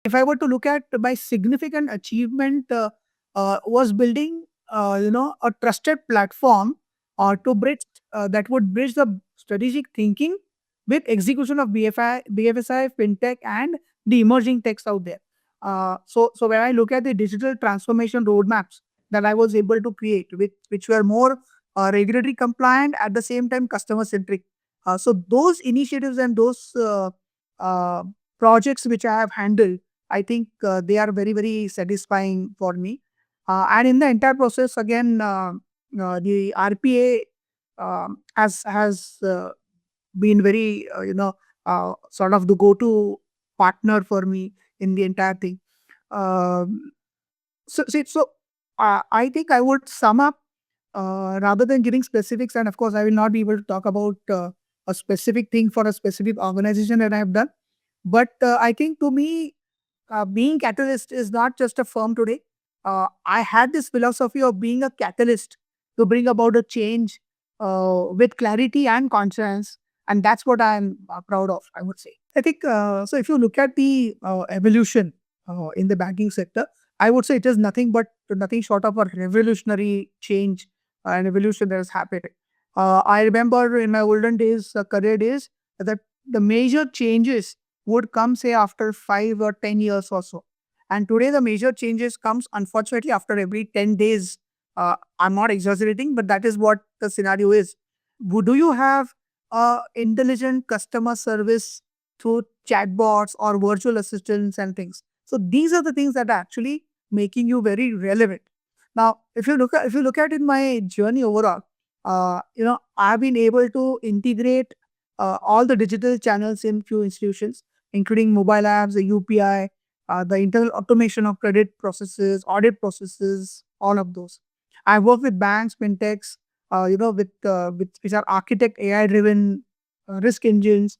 If I were to look at my significant achievement, was building, a trusted platform to bridge that would bridge the strategic thinking with execution of BFSI, fintech, and the emerging techs out there. So when I look at the digital transformation roadmaps that I was able to create, which were more regulatory compliant at the same time customer centric. So those initiatives and those uh, projects which I have handled, I think they are very, very satisfying for me. And in the entire process, again, the RPA has been very, sort of the go-to partner for me in the entire thing. Um, so I think I would sum up rather than giving specifics, and of course, I will not be able to talk about a specific thing for a specific organization that I have done. But I think to me, being catalyst is not just a firm today. I had this philosophy of being a catalyst to bring about a change with clarity and conscience, and that's what I'm proud of, I would say. I think so. If you look at the evolution in the banking sector, I would say it is nothing short of a revolutionary change and evolution that has happened. I remember in my olden days, career days, that the major changes would come say after 5 or 10 years or so. And today the major changes comes unfortunately after every 10 days. I'm not exaggerating, but that is what the scenario is. Do you have intelligent customer service through chatbots or virtual assistants and things? So these are the things that are actually making you very relevant. Now, if you look at in my journey overall, I've been able to integrate all the digital channels in few institutions, including mobile apps, the UPI, the internal automation of credit processes, audit processes, all of those. I work with banks, fintechs, with which are architect AI-driven risk engines,